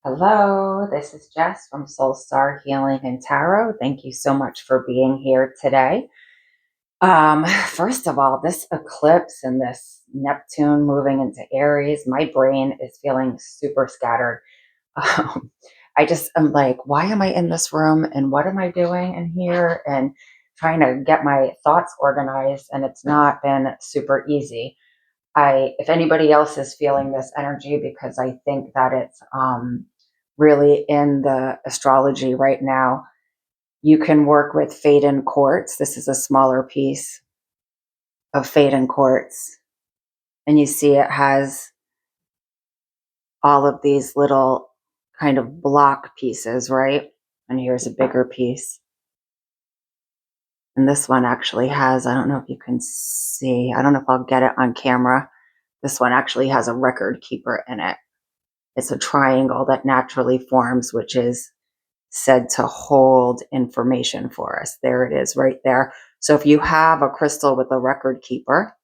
Hello, this is Jess from Soul Star Healing and Tarot. Thank you so much for being here today. First of all, this eclipse and this Neptune moving into Aries, my brain is feeling super scattered. Um, I'm like, why am I in this room and what am I doing in here? And trying to get my thoughts organized, and it's not been super easy. If anybody else is feeling this energy, because I think that it's really in the astrology right now, you can work with Faden quartz. This is a smaller piece of Faden quartz, and you see it has all of these little kind of block pieces, right? And here's a bigger piece. And this one actually has, I don't know if you can see, I don't know if I'll get it on camera. This one actually has a record keeper in it. It's a triangle that naturally forms, which is said to hold information for us. There it is right there. So if you have a crystal with a record keeper,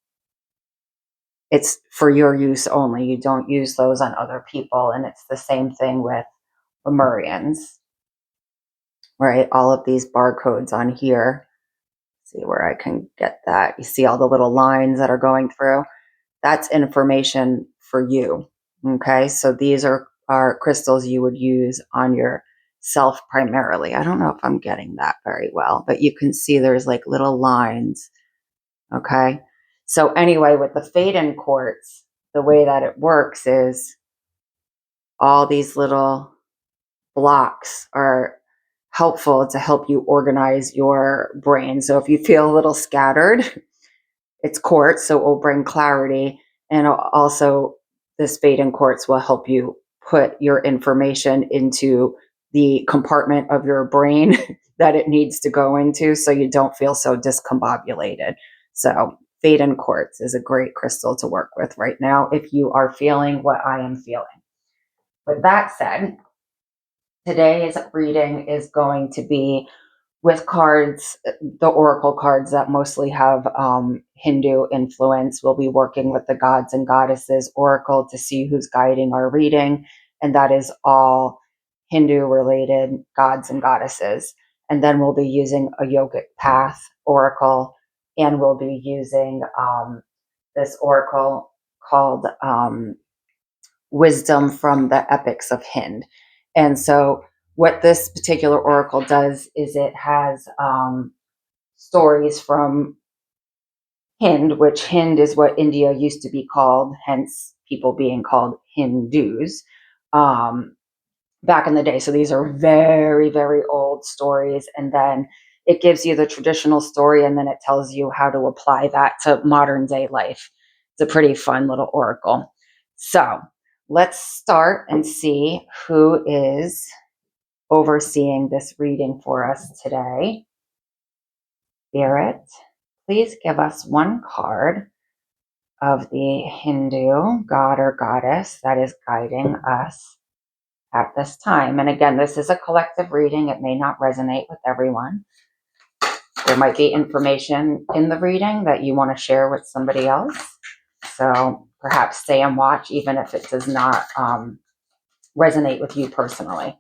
it's for your use only. You don't use those on other people. And it's the same thing with Lemurians, right? All of these barcodes on here. See where I can get that. You see all the little lines that are going through? That's information for you. Okay, so these are crystals you would use on yourself primarily. I don't know if I'm getting that very well, but you can see there's like little lines. Okay, so anyway, with the Faden quartz, the way that it works is all these little blocks are helpful to help you organize your brain. So if you feel a little scattered, it's quartz, so it will bring clarity. And also, this Faden quartz will help you put your information into the compartment of your brain that it needs to go into so you don't feel so discombobulated. So, Faden quartz is a great crystal to work with right now if you are feeling what I am feeling. With that said, today's reading is going to be with cards, the oracle cards that mostly have Hindu influence. We'll be working with the gods and goddesses oracle to see who's guiding our reading. And that is all Hindu related gods and goddesses. And then we'll be using a yogic path oracle, and we'll be using this oracle called wisdom from the epics of Hind. And so what this particular oracle does is it has stories from Hind, which Hind is what India used to be called, hence people being called Hindus back in the day. So these are very, very old stories. And then it gives you the traditional story, and then it tells you how to apply that to modern day life. It's a pretty fun little oracle. So let's start and see who is overseeing this reading for us today. Spirit, please give us one card of the Hindu god or goddess that is guiding us at this time. And again, this is a collective reading. It may not resonate with everyone. There might be information in the reading that you want to share with somebody else. So perhaps stay and watch, even if it does not resonate with you personally.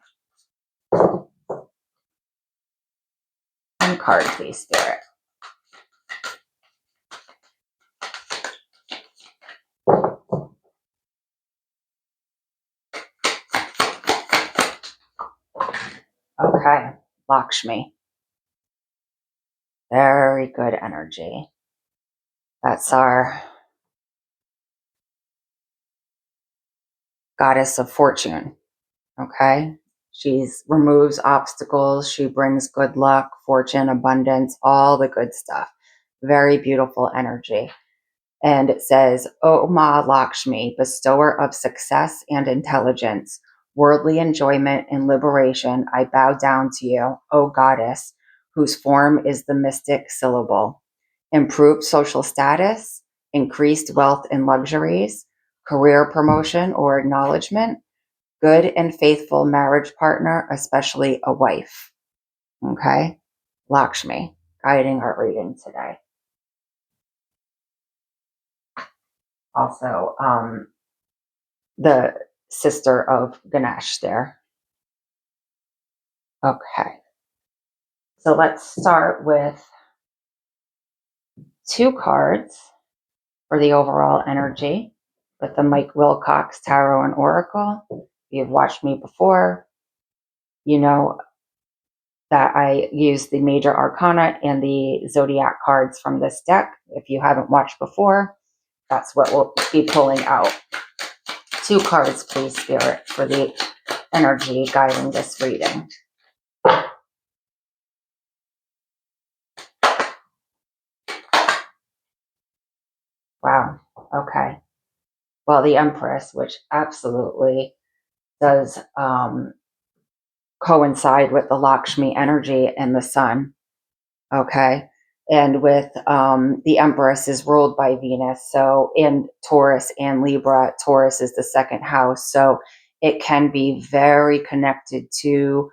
One card, please, Spirit. Okay, Lakshmi. Very good energy. That's our goddess of fortune. Okay, she removes obstacles. She brings good luck, fortune, abundance, all the good stuff. Very beautiful energy. And it says, O Ma Lakshmi, bestower of success and intelligence, worldly enjoyment and liberation, I bow down to you, O goddess, whose form is the mystic syllable. Improved social status, increased wealth and luxuries, career promotion or acknowledgement, good and faithful marriage partner, especially a wife. Okay? Lakshmi, guiding our reading today. Also, the sister of Ganesh there. Okay. So let's start with 2 cards for the overall energy with the Mike Wilcox Tarot and Oracle. If you've watched me before, you know that I use the major arcana and the zodiac cards from this deck. If you haven't watched before, that's what we'll be pulling out. 2 cards, please, Spirit, for the energy guiding this reading. Wow. Okay. Well, the Empress, which absolutely does coincide with the Lakshmi energy and the Sun. Okay. And with the Empress is ruled by Venus. So in Taurus and Libra, Taurus is the second house. So it can be very connected to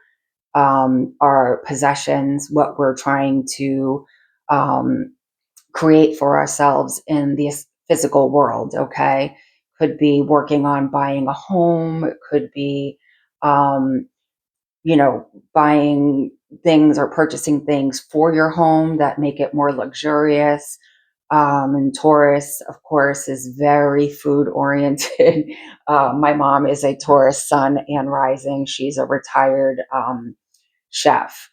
our possessions, what we're trying to create for ourselves in this physical world. Okay. Could be working on buying a home. It could be, um, buying things or purchasing things for your home that make it more luxurious. And Taurus, of course, is very food oriented. My mom is a Taurus sun and rising. She's a retired chef.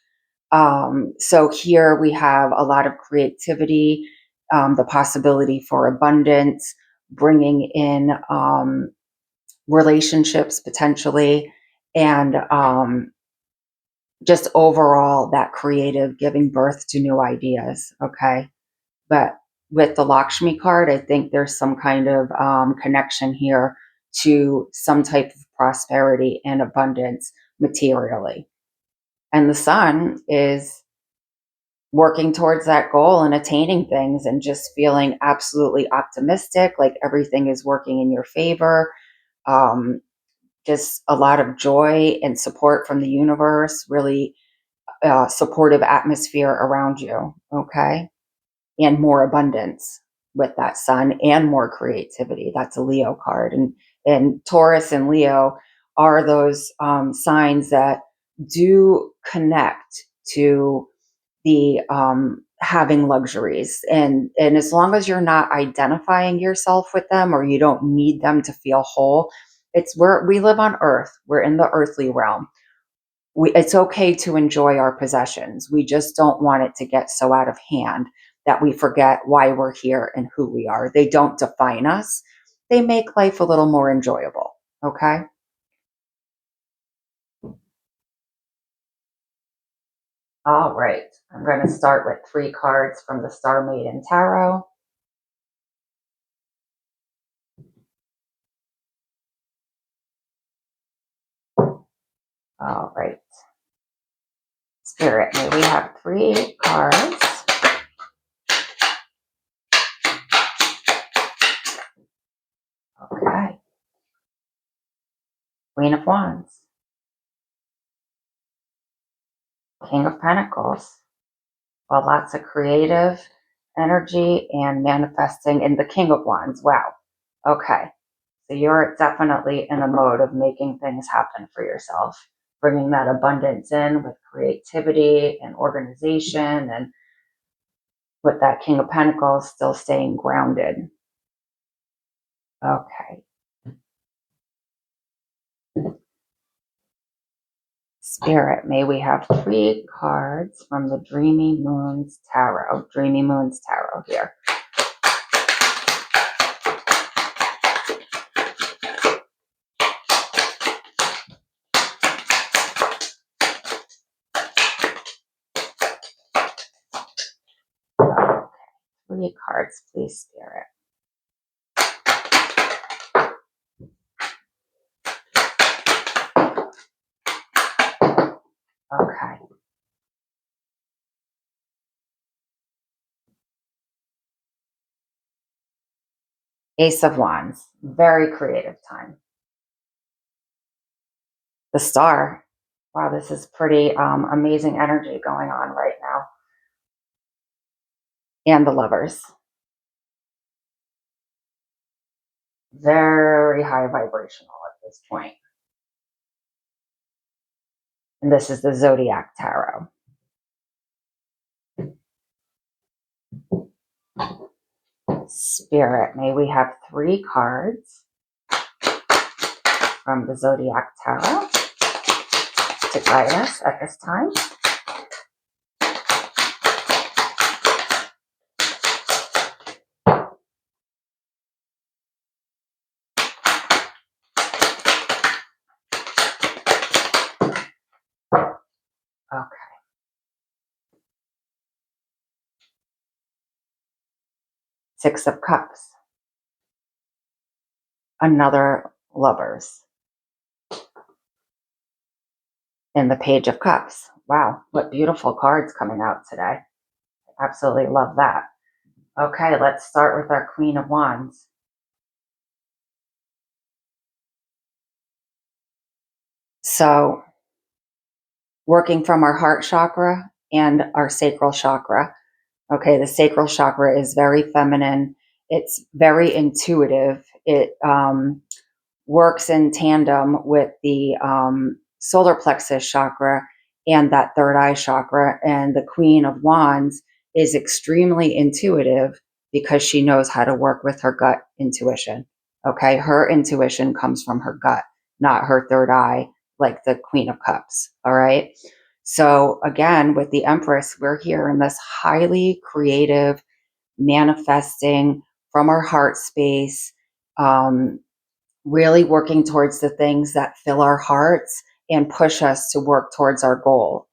So here we have a lot of creativity, the possibility for abundance, bringing in relationships potentially, and just overall that creative giving birth to new ideas. Okay. But with the Lakshmi card, I think there's some kind of connection here to some type of prosperity and abundance materially. And the Sun is working towards that goal and attaining things and just feeling absolutely optimistic, like everything is working in your favor. Um, just a lot of joy and support from the universe, really supportive atmosphere around you. Okay. And more abundance with that Sun and more creativity. That's a Leo card. And Taurus and Leo are those signs that do connect to the having luxuries, and as long as you're not identifying yourself with them or you don't need them to feel whole, it's where we live on earth. We're in the earthly realm. It's okay to enjoy our possessions. We just don't want it to get so out of hand that we forget why we're here and who we are. They don't define us. They make life a little more enjoyable. Okay. All right. I'm going to start with 3 cards from the Star Maiden Tarot. All right. Spirit, may we have 3 cards. Okay. Queen of Wands. King of Pentacles. Well, lots of creative energy and manifesting in the King of Wands. Wow. Okay. So you're definitely in a mode of making things happen for yourself, bringing that abundance in with creativity and organization, and with that King of Pentacles still staying grounded. Okay. Spirit, may we have 3 cards from the Dreamy Moons Tarot. Dreamy Moons Tarot here. Okay. 3 cards, please, Spirit. Okay. Ace of Wands. Very creative time. The Star. Wow, this is pretty amazing energy going on right now. And the Lovers. Very high vibrational at this point. And this is the Zodiac Tarot. Spirit, may we have 3 cards from the Zodiac Tarot to guide us at this time. Okay. 6 of Cups. Another Lovers. And the Page of Cups. Wow, what beautiful cards coming out today. Absolutely love that. Okay, let's start with our Queen of Wands. So, working from our heart chakra and our sacral chakra. Okay, the sacral chakra is very feminine. It's very intuitive. It works in tandem with the solar plexus chakra and that third eye chakra. And the Queen of Wands is extremely intuitive because she knows how to work with her gut intuition. Okay, her intuition comes from her gut, not her third eye, like the Queen of Cups. All right. So, again, with the Empress, we're here in this highly creative, manifesting from our heart space, really working towards the things that fill our hearts and push us to work towards our goal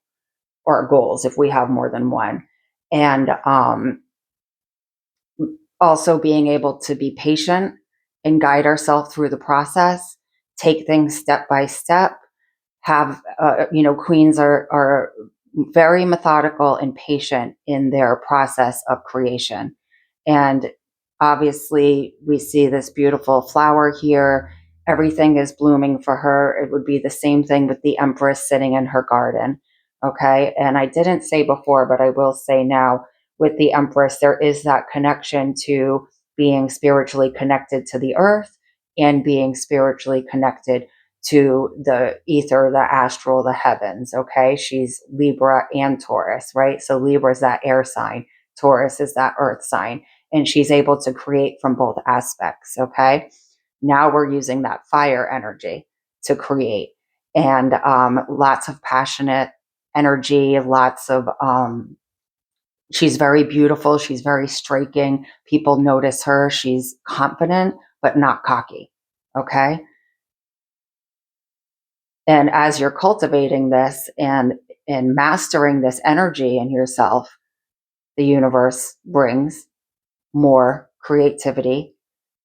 or our goals if we have more than one. And also being able to be patient and guide ourselves through the process, take things step by step, have, queens are very methodical and patient in their process of creation. And obviously, we see this beautiful flower here. Everything is blooming for her. It would be the same thing with the Empress sitting in her garden. Okay. And I didn't say before, but I will say now with the Empress, there is that connection to being spiritually connected to the earth and being spiritually connected to the ether, the astral, the heavens. Okay. She's Libra and Taurus, right? So Libra is that air sign, Taurus is that earth sign, and she's able to create from both aspects. Okay. Now we're using that fire energy to create, and lots of passionate energy, lots of, she's very beautiful. She's very striking. People notice her. She's confident, but not cocky. Okay. And as you're cultivating this and mastering this energy in yourself, the universe brings more creativity,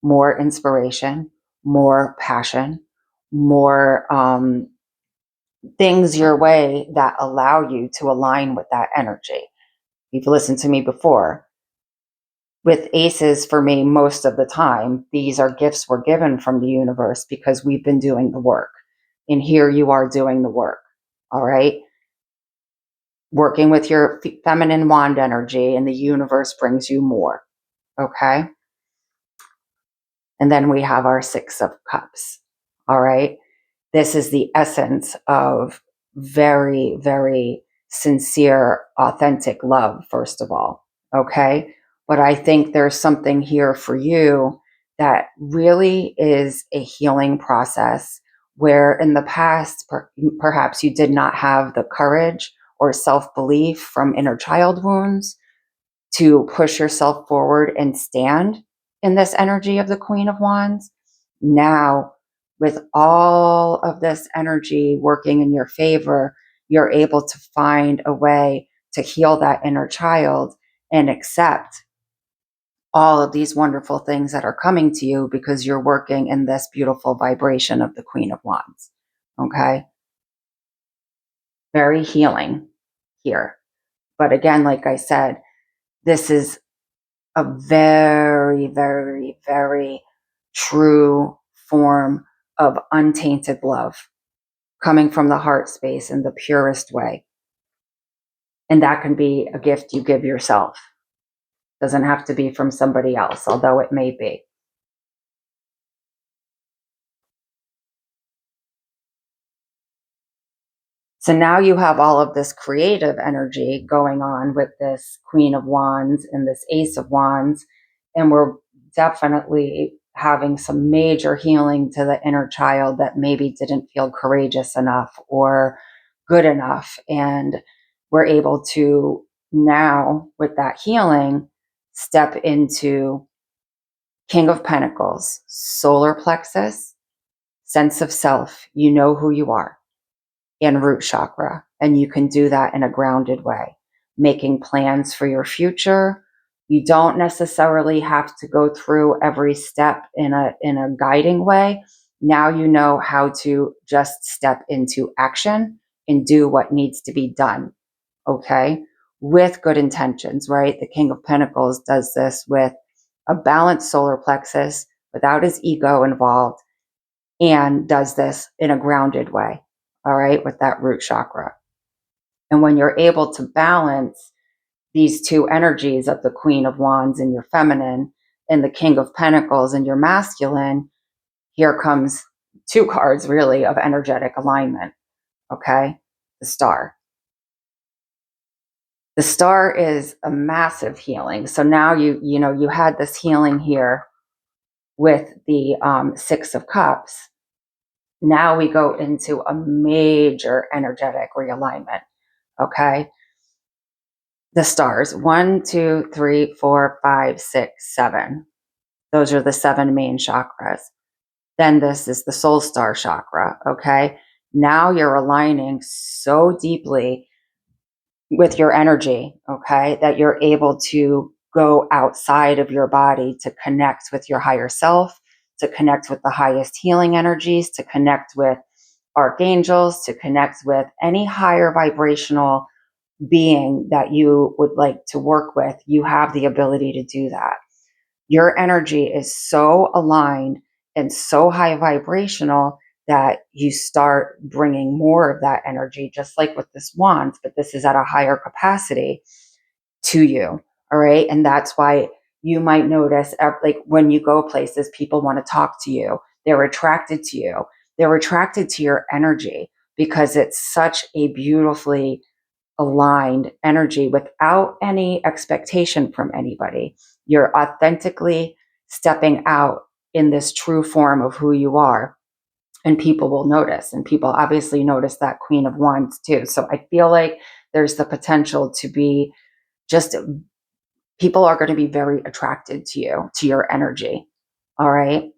more inspiration, more passion, more things your way that allow you to align with that energy. You've listened to me before. With aces, for me, most of the time, these are gifts we're given from the universe because we've been doing the work. And here you are doing the work. All right. Working with your feminine wand energy, and the universe brings you more. Okay. And then we have our 6 of Cups. All right. This is the essence of very, very sincere, authentic love, first of all. Okay. But I think there's something here for you that really is a healing process where in the past, perhaps you did not have the courage or self belief from inner child wounds to push yourself forward and stand in this energy of the Queen of Wands. Now, with all of this energy working in your favor, you're able to find a way to heal that inner child and accept all of these wonderful things that are coming to you because you're working in this beautiful vibration of the Queen of Wands. Okay. Very healing here. But again, like I said, this is a very, very, very true form of untainted love coming from the heart space in the purest way. And that can be a gift you give yourself. Doesn't have to be from somebody else, although it may be. So now you have all of this creative energy going on with this Queen of Wands and this Ace of Wands. And we're definitely having some major healing to the inner child that maybe didn't feel courageous enough or good enough. And we're able to now, with that healing, step into King of Pentacles, solar plexus, sense of self. You know who you are, and root chakra. And you can do that in a grounded way, making plans for your future. You don't necessarily have to go through every step in a guiding way. Now you know how to just step into action and do what needs to be done. Okay. With good intentions, right? The King of Pentacles does this with a balanced solar plexus without his ego involved, and does this in a grounded way, all right, with that root chakra. And when you're able to balance these two energies of the Queen of Wands in your feminine and the King of Pentacles in your masculine, here comes two cards really of energetic alignment, okay? The Star. The Star is a massive healing. So now you had this healing here with the Six of Cups. Now we go into a major energetic realignment. Okay. The stars, 1, 2, 3, 4, 5, 6, 7. Those are the 7 main chakras. Then this is the soul star chakra. Okay. Now you're aligning so deeply with your energy. Okay. That you're able to go outside of your body to connect with your higher self, to connect with the highest healing energies, to connect with archangels, to connect with any higher vibrational being that you would like to work with. You have the ability to do that. Your energy is so aligned and so high vibrational that you start bringing more of that energy, just like with this wand, but this is at a higher capacity to you. All right. And that's why you might notice, like when you go places, people want to talk to you. They're attracted to you. They're attracted to your energy because it's such a beautifully aligned energy without any expectation from anybody. You're authentically stepping out in this true form of who you are. And people will notice. And people obviously notice that Queen of Wands too. So I feel like there's the potential to be just, people are going to be very attracted to you, to your energy. All right.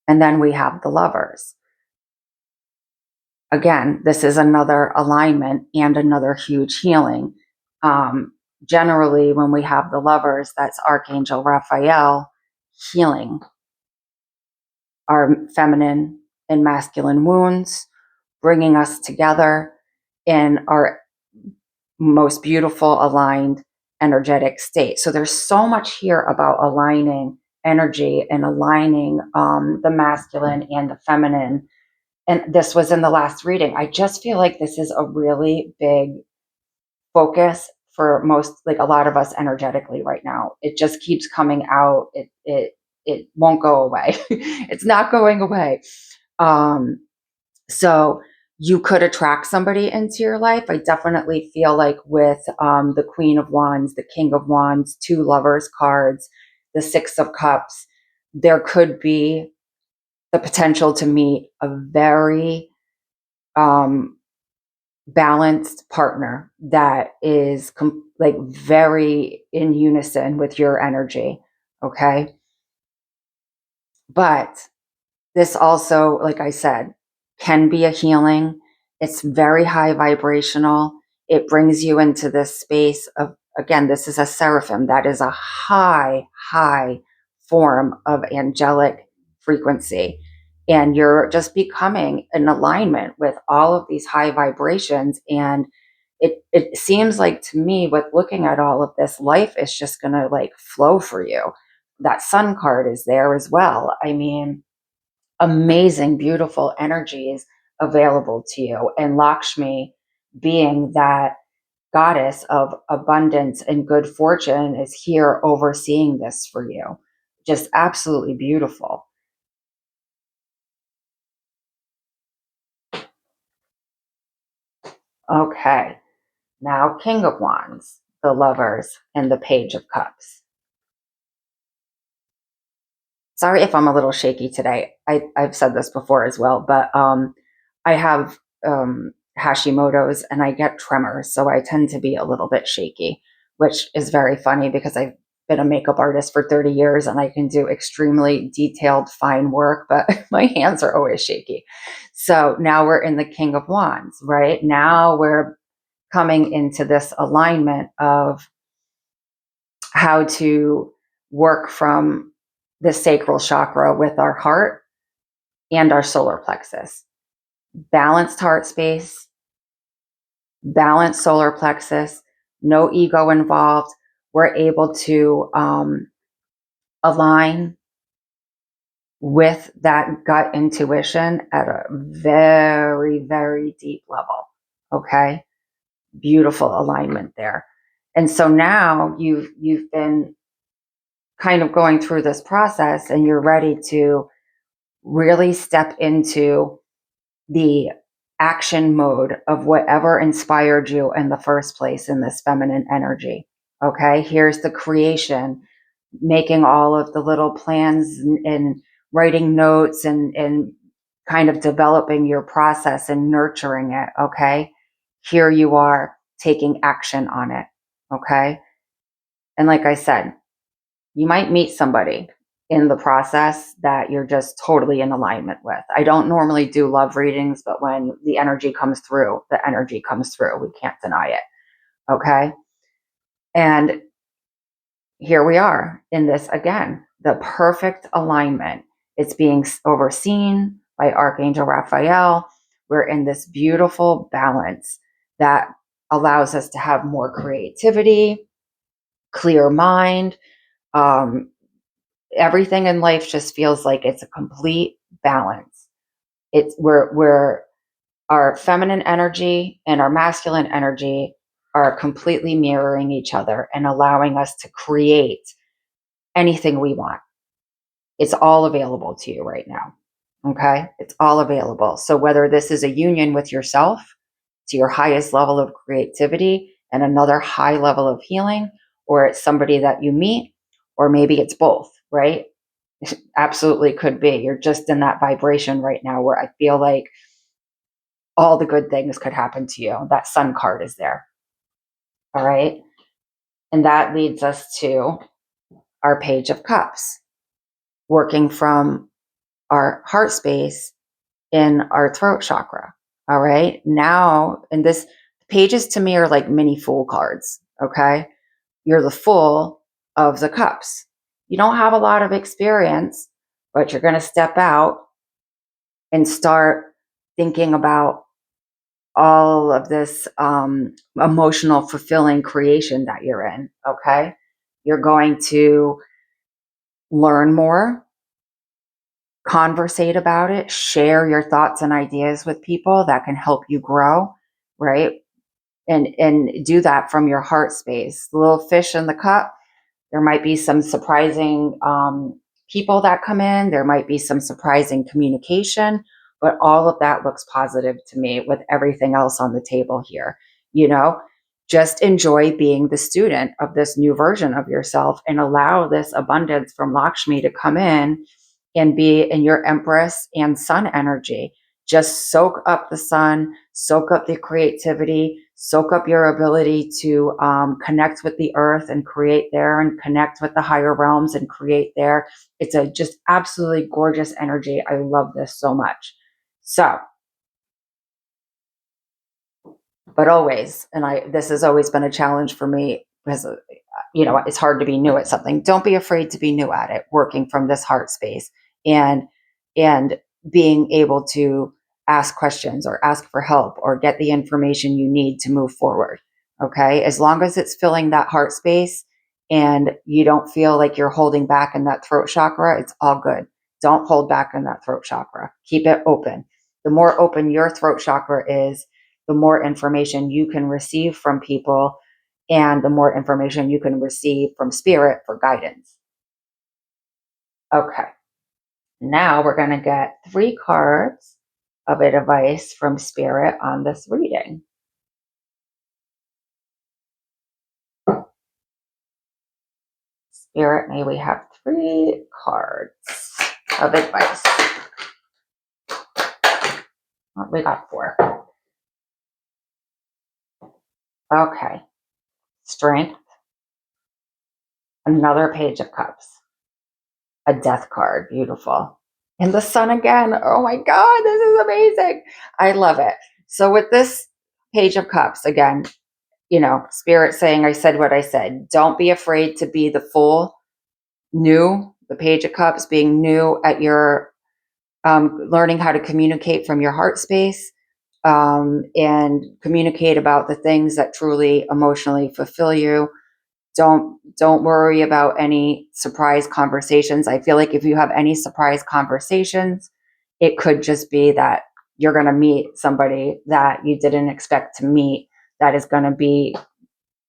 And then we have the Lovers. Again, this is another alignment and another huge healing. Generally, when we have the Lovers, that's Archangel Raphael healing our feminine and masculine wounds, bringing us together in our most beautiful aligned energetic state. So there's so much here about aligning energy and aligning the masculine and the feminine. And this was in the last reading. I just feel like this is a really big focus for most, like a lot of us energetically right now. It just keeps coming out. It won't go away. It's not going away. So you could attract somebody into your life. I definitely feel like with the Queen of Wands, the King of Wands, 2 Lovers cards, the 6 of Cups, there could be the potential to meet a very balanced partner that is like very in unison with your energy. Okay. But this also, like I said, can be a healing. It's very high vibrational. It brings you into this space of, again, this is a seraphim. That is a high, high form of angelic frequency. And you're just becoming in alignment with all of these high vibrations. And it seems like to me, with looking at all of this, life is just going to like flow for you. That sun card is there as well. I mean, amazing, beautiful energies available to you. And Lakshmi, being that goddess of abundance and good fortune, is here overseeing this for you. Just absolutely beautiful. Okay. Now, King of Wands, the Lovers, and the Page of Cups. Sorry if I'm a little shaky today. I've said this before as well, but I have Hashimoto's and I get tremors, so I tend to be a little bit shaky, which is very funny because I've been a makeup artist for 30 years and I can do extremely detailed, fine work, but my hands are always shaky. So now we're in the King of Wands, right? Now we're coming into this alignment of how to work from the sacral chakra with our heart and our solar plexus. Balanced heart space, balanced solar plexus, no ego involved. We're able to align with that gut intuition at a very, very deep level. Okay. Beautiful alignment there. And so now you've been kind of going through this process and you're ready to really step into the action mode of whatever inspired you in the first place in this feminine energy. Okay, here's the creation, making all of the little plans and writing notes and kind of developing your process and nurturing it. Okay, here you are taking action on it. Okay, and like I said, you might meet somebody in the process that you're just totally in alignment with. I don't normally do love readings, but when the energy comes through, the energy comes through. We can't deny it. Okay. And here we are in this again, the perfect alignment. It's being overseen by Archangel Raphael. We're in this beautiful balance that allows us to have more creativity, clear mind, um, everything in life just feels like it's a complete balance. It's where our feminine energy and our masculine energy are completely mirroring each other and allowing us to create anything we want. It's all available to you right now. Okay? It's all available. So whether this is a union with yourself to your highest level of creativity and another high level of healing, or it's somebody that you meet, or maybe it's both, right? Absolutely could be. You're just in that vibration right now where I feel like all the good things could happen to you. That sun card is there. All right. And that leads us to our Page of Cups, working from our heart space in our throat chakra. All right. Now, and this pages to me are like mini fool cards. Okay. You're the fool of the cups. You don't have a lot of experience, but you're going to step out and start thinking about all of this emotional fulfilling creation that you're in. Okay, you're going to learn more, conversate about it, share your thoughts and ideas with people that can help you grow, right? And do that from your heart space. The little fish in the cup. There might be some surprising people that come in. There might be some surprising communication, but all of that looks positive to me with everything else on the table here. You know, just enjoy being the student of this new version of yourself and allow this abundance from Lakshmi to come in and be in your Empress and Sun energy. Just soak up the sun, soak up the creativity, soak up your ability to connect with the earth and create there and connect with the higher realms and create there. It's a just absolutely gorgeous energy. I love this so much. So, but always, and this has always been a challenge for me because it's hard to be new at something. Don't be afraid to be new at it, working from this heart space and and being able to ask questions or ask for help or get the information you need to move forward. Okay, as long as it's filling that heart space and you don't feel like you're holding back in that throat chakra, it's all good. Don't hold back in that throat chakra. Keep it open. The more open your throat chakra is, the more information you can receive from people and the more information you can receive from spirit for guidance. Okay, now we're going to get 3 cards of advice from spirit on this reading. Spirit, may we have 3 cards of advice. Oh, we got 4. Okay. Strength. Another Page of Cups. A Death card. Beautiful. And the Sun again. Oh my God, this is amazing. I love it. So with this Page of Cups, again, Spirit saying, I said what I said. Don't be afraid to be the full new, the Page of Cups, being new at your learning how to communicate from your heart space, and communicate about the things that truly emotionally fulfill you. Don't worry about any surprise conversations. I feel like if you have any surprise conversations, it could just be that you're going to meet somebody that you didn't expect to meet, that is going to be,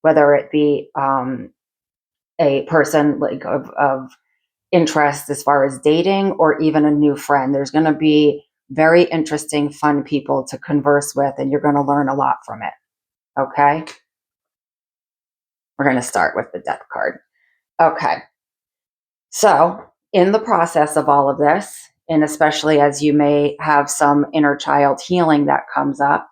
whether it be a person like of interest as far as dating, or even a new friend. There's going to be very interesting, fun people to converse with, and you're going to learn a lot from it. Okay. We're going to start with the Death card. Okay. So in the process of all of this, and especially as you may have some inner child healing that comes up,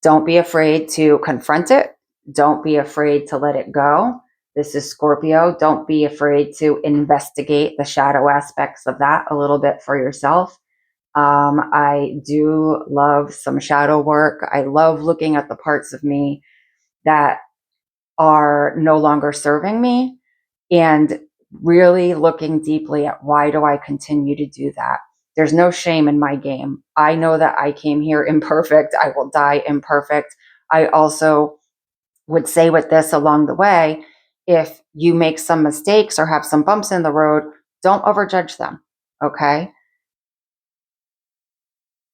don't be afraid to confront it. Don't be afraid to let it go. This is Scorpio. Don't be afraid to investigate the shadow aspects of that a little bit for yourself. I do love some shadow work. I love looking at the parts of me that are no longer serving me, and really looking deeply at, why do I continue to do that? There's no shame in my game. I know that I came here imperfect. I will die imperfect. I also would say with this along the way, if you make some mistakes or have some bumps in the road, don't overjudge them. Okay.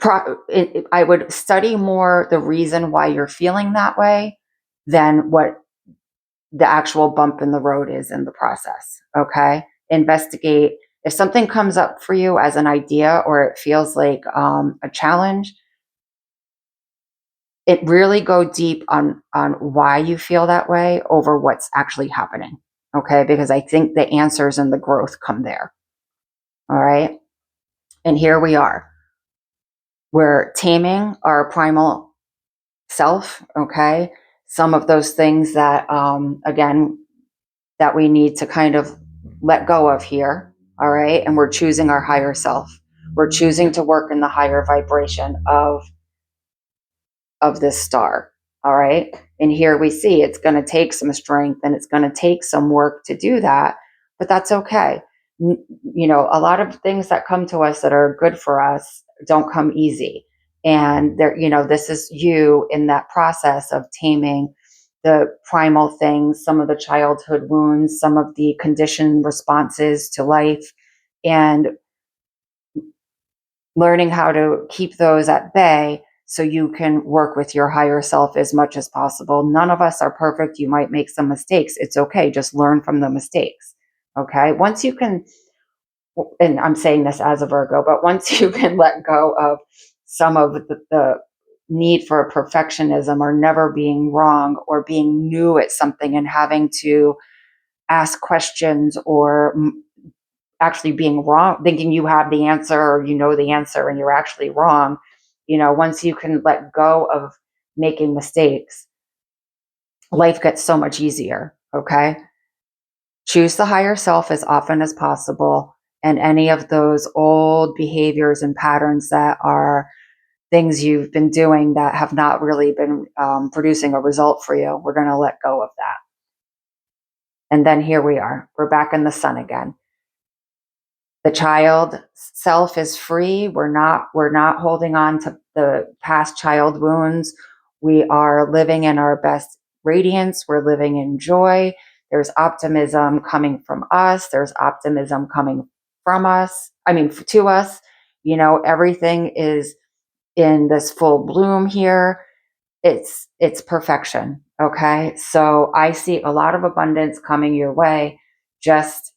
I would study more the reason why you're feeling that way than what the actual bump in the road is in the process. Okay. Investigate. If something comes up for you as an idea, or it feels like a challenge, it really go deep on why you feel that way over what's actually happening. Okay. Because I think the answers and the growth come there. All right. And here we are. We're taming our primal self. Okay. Some of those things that, again, that we need to kind of let go of here. All right. And we're choosing our higher self. We're choosing to work in the higher vibration of this star. All right. And here we see it's going to take some strength, and it's going to take some work to do that, but that's okay. A lot of things that come to us that are good for us don't come easy. And there, this is you in that process of taming the primal things, some of the childhood wounds, some of the conditioned responses to life, and learning how to keep those at bay so you can work with your higher self as much as possible. None of us are perfect. You might make some mistakes. It's okay. Just learn from the mistakes. Okay. Once you can, and I'm saying this as a Virgo, but once you can let go of some of the need for perfectionism, or never being wrong, or being new at something and having to ask questions, or actually being wrong, thinking you have the answer, or the answer, and you're actually wrong. Once you can let go of making mistakes, life gets so much easier. Okay. Choose the higher self as often as possible. And any of those old behaviors and patterns that are things you've been doing that have not really been producing a result for you, we're going to let go of that. And then here we are. We're back in the Sun again. The child self is free. We're not holding on to the past child wounds. We are living in our best radiance. We're living in joy. There's optimism coming from us. There's optimism coming from us. To us. Everything is in this full bloom here. It's perfection. Okay. So I see a lot of abundance coming your way. Just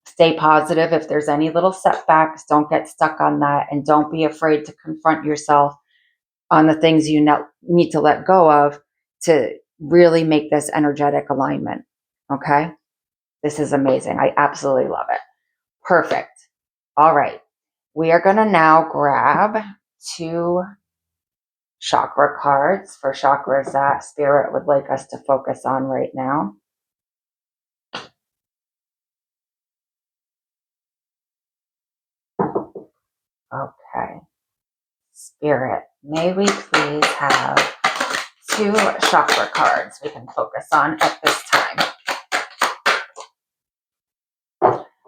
stay positive. If there's any little setbacks, don't get stuck on that, and don't be afraid to confront yourself on the things you need to let go of to really make this energetic alignment. Okay. This is amazing. I absolutely love it. Perfect. All right. We are going to now grab 2 chakra cards for chakras that Spirit would like us to focus on right now. Okay. Spirit, may we please have 2 chakra cards we can focus on at this time.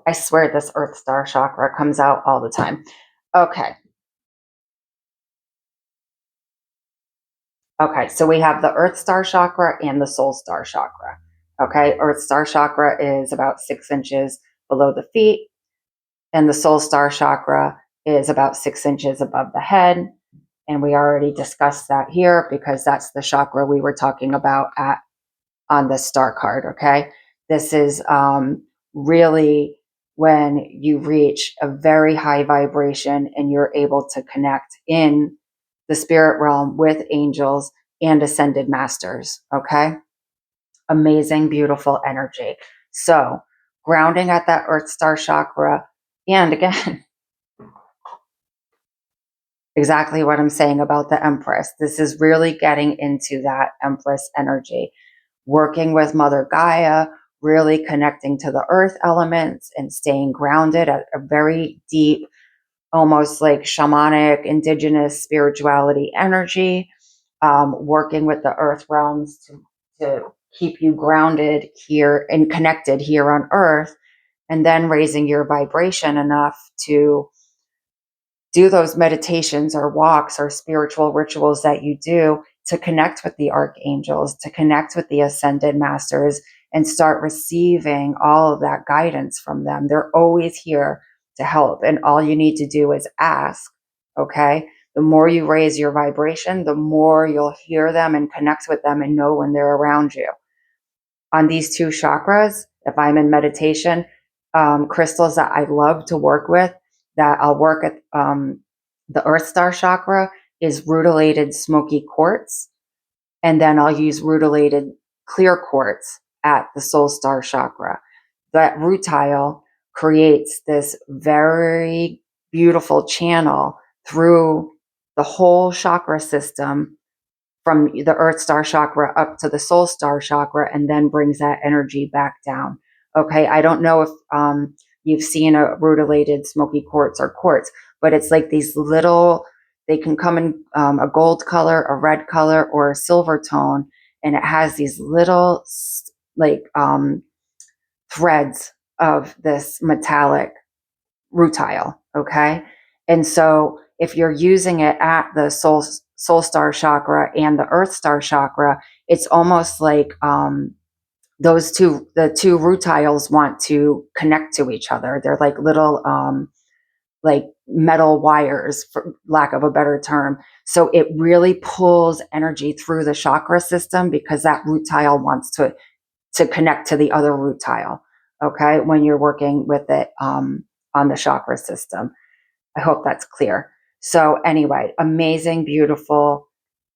I swear this Earth Star chakra comes out all the time. Okay. Okay, so we have the Earth Star chakra and the Soul Star chakra. Okay, Earth Star chakra is about 6 inches below the feet, and the Soul Star chakra is about 6 inches above the head. And we already discussed that here because that's the chakra we were talking about on the star card. Okay, this is really when you reach a very high vibration and you're able to connect in the spirit realm with angels and ascended masters. Okay, amazing, beautiful energy. So grounding at that Earth Star chakra, and again, exactly what I'm saying about the Empress. This is really getting into that Empress energy, working with Mother Gaia, really connecting to the earth elements and staying grounded at a very deep, almost like shamanic, indigenous spirituality energy, working with the earth realms to keep you grounded here and connected here on earth, and then raising your vibration enough to do those meditations or walks or spiritual rituals that you do to connect with the archangels, to connect with the ascended masters, and start receiving all of that guidance from them. They're always here to help. And all you need to do is ask, okay? The more you raise your vibration, the more you'll hear them and connect with them and know when they're around you. On these 2 chakras, if I'm in meditation, crystals that I love to work with, that I'll work at the Earth Star chakra is rutilated smoky quartz. And then I'll use rutilated clear quartz at the Soul Star chakra. That rutile creates this very beautiful channel through the whole chakra system from the Earth Star chakra up to the Soul Star chakra, and then brings that energy back down. Okay, I don't know if you've seen a rutilated smoky quartz or quartz, but it's like these little, they can come in a gold color, a red color, or a silver tone, and it has these little like threads of this metallic rutile. Okay, and so if you're using it at the soul star chakra and the earth star chakra, it's almost like the two rutiles want to connect to each other. They're like little like metal wires, for lack of a better term. So it really pulls energy through the chakra system because that rutile wants to connect to the other rutile. Okay, when you're working with it on the chakra system. I hope that's clear. So anyway, amazing, beautiful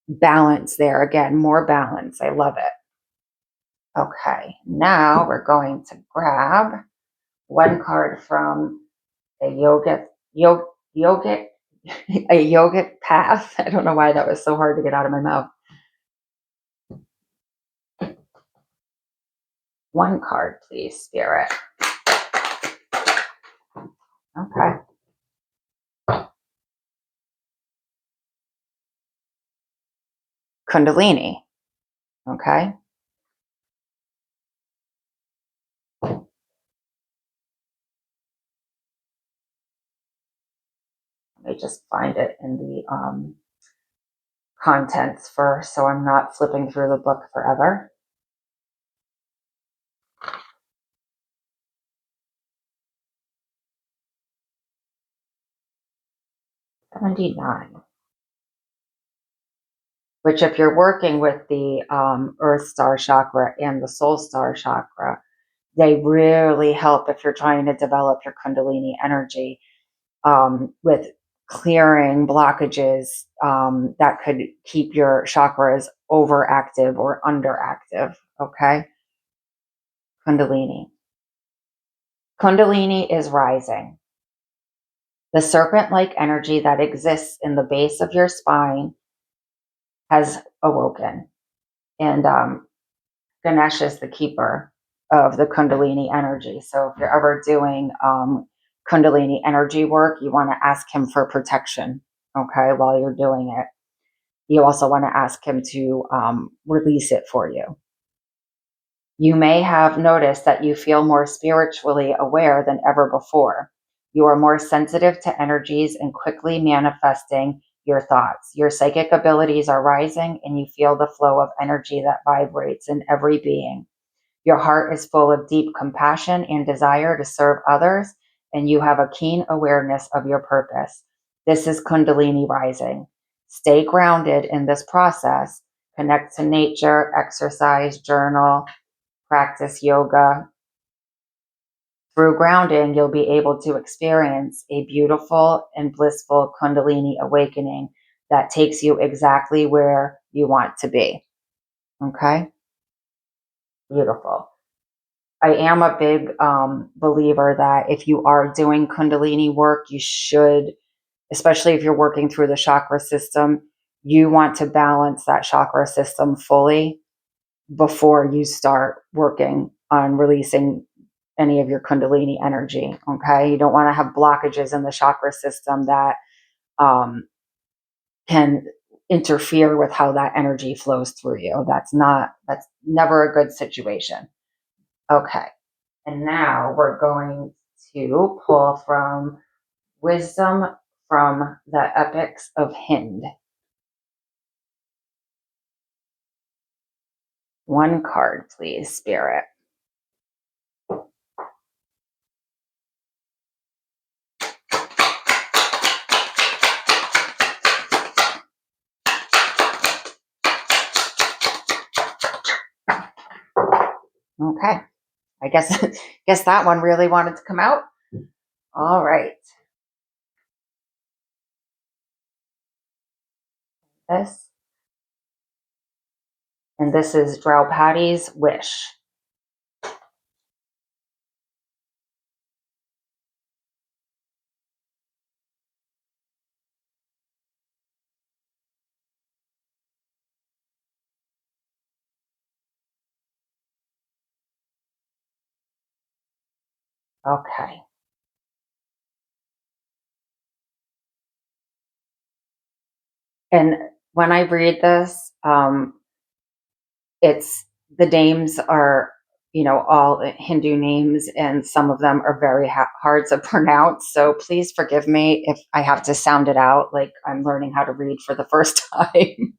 balance there. Again, more balance. I love it. Okay, now we're going to grab 1 card from a yogic a yogic path. I don't know why that was so hard to get out of my mouth. 1 card, please, Spirit. Okay. Kundalini. Okay. Let me just find it in the contents first so I'm not flipping through the book forever. 79. Which if you're working with the Earth Star chakra and the Soul Star chakra, they really help if you're trying to develop your Kundalini energy with clearing blockages that could keep your chakras overactive or underactive. Okay, Kundalini. Kundalini is rising. The serpent-like energy that exists in the base of your spine has awoken. And Ganesh is the keeper of the Kundalini energy. So if you're ever doing Kundalini energy work, you want to ask him for protection, okay, while you're doing it. You also want to ask him to release it for you. You may have noticed that you feel more spiritually aware than ever before. You are more sensitive to energies and quickly manifesting your thoughts. Your psychic abilities are rising, and you feel the flow of energy that vibrates in every being. Your heart is full of deep compassion and desire to serve others, and you have a keen awareness of your purpose. This is Kundalini rising. Stay grounded in this process. Connect to nature, exercise, journal, practice yoga. Through grounding, you'll be able to experience a beautiful and blissful Kundalini awakening that takes you exactly where you want to be. Okay? Beautiful. I am a big believer that if you are doing Kundalini work, you should, especially if you're working through the chakra system, you want to balance that chakra system fully before you start working on releasing any of your Kundalini energy. Okay. You don't want to have blockages in the chakra system that um, can interfere with how that energy flows through you. That's never a good situation. Okay. And now we're going to pull from Wisdom from the Epics of Hind. One card, please, Spirit. Okay. I guess that one really wanted to come out. All right. This. And this is Draupadi's wish. Okay. And when I read this, it's the names are, all Hindu names, and some of them are very hard to pronounce. So please forgive me if I have to sound it out like I'm learning how to read for the first time.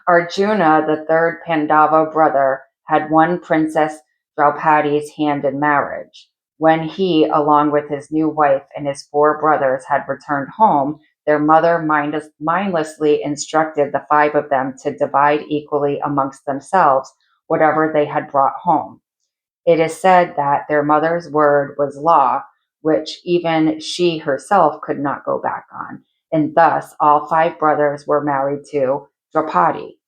Arjuna, the third Pandava brother, had won Princess Draupadi's hand in marriage. When he, along with his new wife and his four brothers, had returned home, their mother mindlessly instructed the five of them to divide equally amongst themselves whatever they had brought home. It is said that their mother's word was law, which even she herself could not go back on, and thus all five brothers were married to Draupadi.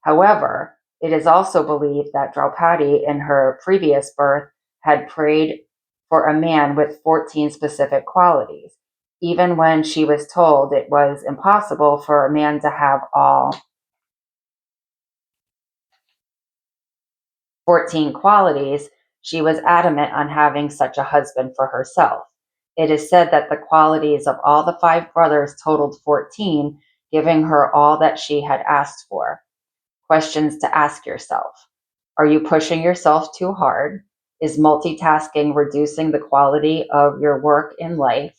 However, it is also believed that Draupadi, in her previous birth, had prayed for a man with 14 specific qualities, even when she was told it was impossible for a man to have all 14 qualities. She was adamant on having such a husband for herself. It is said that the qualities of all the five brothers totaled 14, giving her all that she had asked for. Questions to ask yourself. Are you pushing yourself too hard? Is multitasking reducing the quality of your work in life?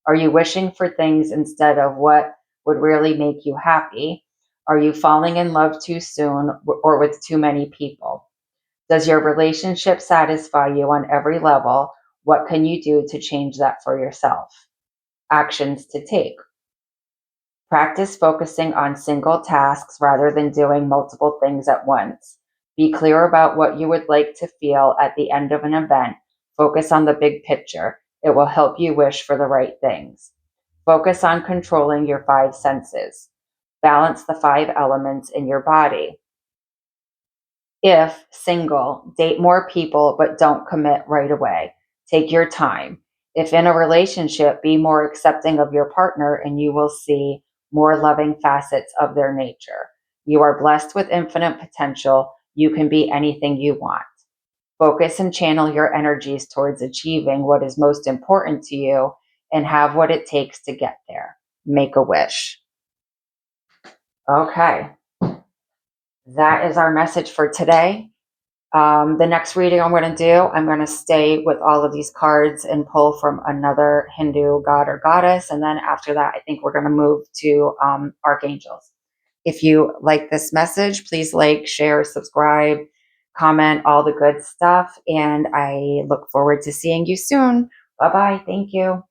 Are you wishing for things instead of what would really make you happy? Are you falling in love too soon or with too many people? Does your relationship satisfy you on every level? What can you do to change that for yourself? Actions to take. Practice focusing on single tasks rather than doing multiple things at once. Be clear about what you would like to feel at the end of an event. Focus on the big picture. It will help you wish for the right things. Focus on controlling your five senses. Balance the five elements in your body. If single, date more people but don't commit right away. Take your time. If in a relationship, be more accepting of your partner and you will see more loving facets of their nature. You are blessed with infinite potential. You can be anything you want. Focus and channel your energies towards achieving what is most important to you and have what it takes to get there. Make a wish. Okay, that is our message for today. The next reading I'm going to do, I'm going to stay with all of these cards and pull from another Hindu god or goddess. And then after that, I think we're going to move to archangels. If you like this message, please like, share, subscribe, comment, all the good stuff. And I look forward to seeing you soon. Bye-bye. Thank you.